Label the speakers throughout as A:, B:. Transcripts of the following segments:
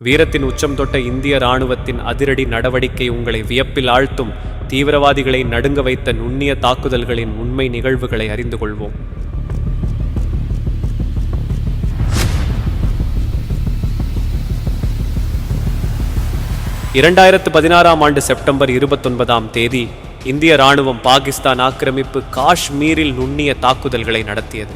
A: வீரத்தின் உச்சம் தொட்ட இந்திய இராணுவத்தின் அதிரடி நடவடிக்கை உங்களை வியப்பில் ஆழ்த்தும். தீவிரவாதிகளை நடுங்க வைத்த நுண்ணிய தாக்குதல்களின் உண்மை நிகழ்வுகளை அறிந்து கொள்வோம். ஆண்டு செப்டம்பர் 29 இந்திய இராணுவம் பாகிஸ்தான் ஆக்கிரமிப்பு காஷ்மீரில் நுண்ணிய தாக்குதல்களை நடத்தியது.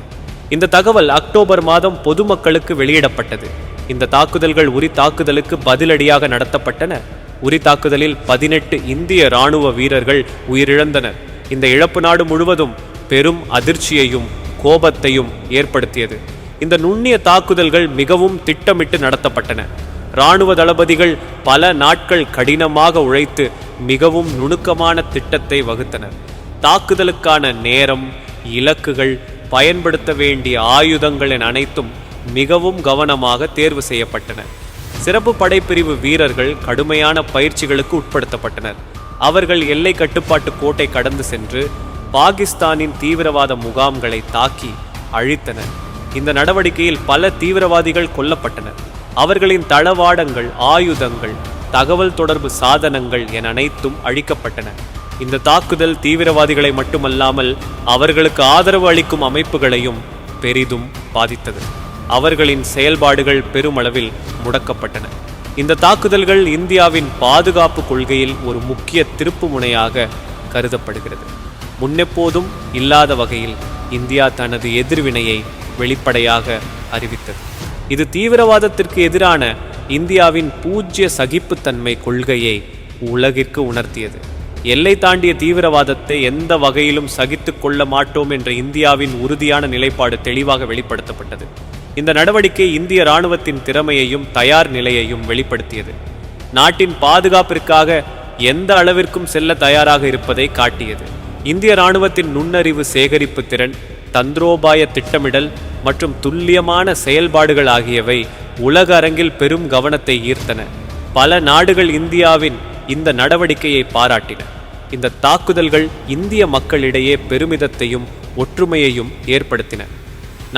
A: இந்த தகவல் அக்டோபர் மாதம் பொதுமக்களுக்கு வெளியிடப்பட்டது. இந்த தாக்குதல்கள் உரி தாக்குதலுக்கு பதிலடியாக நடத்தப்பட்டன. உரி தாக்குதலில் 18 இந்திய இராணுவ வீரர்கள் உயிரிழந்தனர். இந்த இழப்பு நாடு முழுவதும் பெரும் அதிர்ச்சியையும் கோபத்தையும் ஏற்படுத்தியது. இந்த நுண்ணிய தாக்குதல்கள் மிகவும் திட்டமிட்டு நடத்தப்பட்டன. இராணுவ தளபதிகள் பல நாட்கள் கடினமாக உழைத்து மிகவும் நுணுக்கமான திட்டத்தை வகுத்தனர். தாக்குதலுக்கான நேரம், இலக்குகள், பயன்படுத்த வேண்டிய ஆயுதங்கள் என அனைத்தும் மிகவும் கவனமாக தேர்வு செய்யப்பட்டன. சிறப்பு படைப்பிரிவு வீரர்கள் கடுமையான பயிற்சிகளுக்கு உட்படுத்தப்பட்டனர். அவர்கள் எல்லை கட்டுப்பாட்டு கோட்டை கடந்து சென்று பாகிஸ்தானின் தீவிரவாத முகாம்களை தாக்கி அழித்தனர். இந்த நடவடிக்கையில் பல தீவிரவாதிகள் கொல்லப்பட்டனர். அவர்களின் தளவாடங்கள், ஆயுதங்கள், தகவல் தொடர்பு சாதனங்கள் என அனைத்தும் அழிக்கப்பட்டன. இந்த தாக்குதல் தீவிரவாதிகளை மட்டுமல்லாமல் அவர்களுக்கு ஆதரவு அளிக்கும் அமைப்புகளையும் பெரிதும் பாதித்தது. அவர்களின் செயல்பாடுகள் பெருமளவில் முடக்கப்பட்டன. இந்த தாக்குதல்கள் இந்தியாவின் பாதுகாப்பு கொள்கையில் ஒரு முக்கிய திருப்பு முனையாக கருதப்படுகிறது. முன்னெப்போதும் இல்லாத வகையில் இந்தியா தனது எதிர்வினையை வெளிப்படையாக அறிவித்தது. இது தீவிரவாதத்திற்கு எதிரான இந்தியாவின் பூஜ்ய சகிப்புத்தன்மை கொள்கையை உலகிற்கு உணர்த்தியது. எல்லை தாண்டிய தீவிரவாதத்தை எந்த வகையிலும் சகித்து கொள்ள மாட்டோம் என்ற இந்தியாவின் உறுதியான நிலைப்பாடு தெளிவாக வெளிப்படுத்தப்பட்டது. இந்த நடவடிக்கை இந்திய இராணுவத்தின் திறமையையும் தயார் நிலையையும் வெளிப்படுத்தியது. நாட்டின் பாதுகாப்பிற்காக எந்த அளவிற்கும் செல்ல தயாராக இருப்பதை காட்டியது. இந்திய இராணுவத்தின் நுண்ணறிவு சேகரிப்பு திறன், தந்திரோபாய திட்டமிடல் மற்றும் துல்லியமான செயல்பாடுகள் ஆகியவை உலக அரங்கில் பெரும் கவனத்தை ஈர்த்தன. பல நாடுகள் இந்தியாவின் இந்த நடவடிக்கையை பாராட்டின. இந்த தாக்குதல்கள் இந்திய மக்களிடையே பெருமிதத்தையும் ஒற்றுமையையும் ஏற்படுத்தின.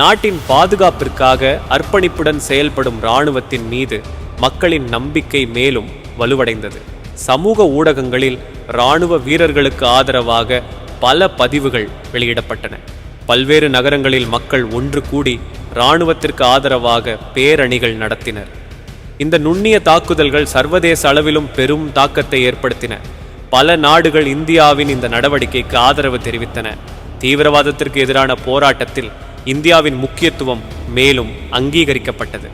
A: நாட்டின் பாதுகாப்பிற்காக அர்ப்பணிப்புடன் செயல்படும் இராணுவத்தின் மீது மக்களின் நம்பிக்கை மேலும் வலுவடைந்தது. சமூக ஊடகங்களில் இராணுவ வீரர்களுக்கு ஆதரவாக பல பதிவுகள் வெளியிடப்பட்டன. பல்வேறு நகரங்களில் மக்கள் ஒன்று கூடி இராணுவத்திற்கு ஆதரவாக பேரணிகள் நடத்தினர். இந்த நுண்ணிய தாக்குதல்கள் சர்வதேச அளவிலும் பெரும் தாக்கத்தை ஏற்படுத்தின. பல நாடுகள் இந்தியாவின் இந்த நடவடிக்கைக்கு ஆதரவு தெரிவித்தன. தீவிரவாதத்திற்கு எதிரான போராட்டத்தில் இந்தியாவின் முக்கியத்துவம் மேலும் அங்கீகரிக்கப்பட்டது.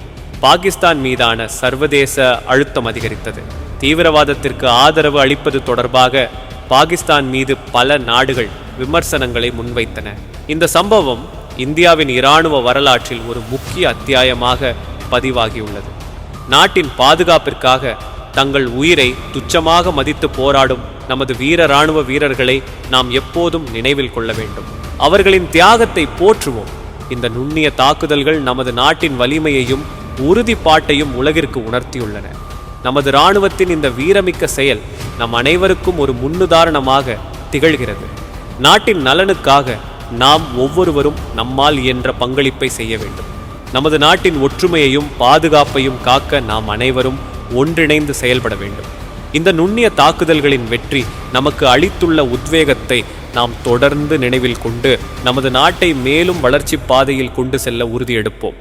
A: பாகிஸ்தான் மீதான சர்வதேச அழுத்தம் அதிகரித்தது. தீவிரவாதத்திற்கு ஆதரவு அளிப்பது தொடர்பாக பாகிஸ்தான் மீது பல நாடுகள் விமர்சனங்களை முன்வைத்தன. இந்த சம்பவம் இந்தியாவின் இராணுவ வரலாற்றில் ஒரு முக்கிய அத்தியாயமாக பதிவாகியுள்ளது. நாட்டின் பாதுகாப்பிற்காக தங்கள் உயிரை துச்சமாக மதித்து போராடும் நமது வீர இராணுவ வீரர்களை நாம் எப்போதும் நினைவில் கொள்ள வேண்டும். அவர்களின் தியாகத்தை போற்றுவோம். இந்த நுண்ணிய தாக்குதல்கள் நமது நாட்டின் வலிமையையும் உறுதிப்பாட்டையும் உலகிற்கு உணர்த்தியுள்ளன. நமது இராணுவத்தின் இந்த வீரமிக்க செயல் நம் அனைவருக்கும் ஒரு முன்னுதாரணமாக திகழ்கிறது. நாட்டின் நலனுக்காக நாம் ஒவ்வொருவரும் நம்மால் இயன்ற பங்களிப்பை செய்ய வேண்டும். நமது நாட்டின் ஒற்றுமையையும் பாதுகாப்பையும் காக்க நாம் அனைவரும் ஒன்றிணைந்து செயல்பட வேண்டும். இந்த நுண்ணிய தாக்குதல்களின் வெற்றி நமக்கு அளித்துள்ள உத்வேகத்தை நாம் தொடர்ந்து நினைவில் கொண்டு நமது நாட்டை மேலும் வளர்ச்சி பாதையில் கொண்டு செல்ல உறுதியெடுப்போம்.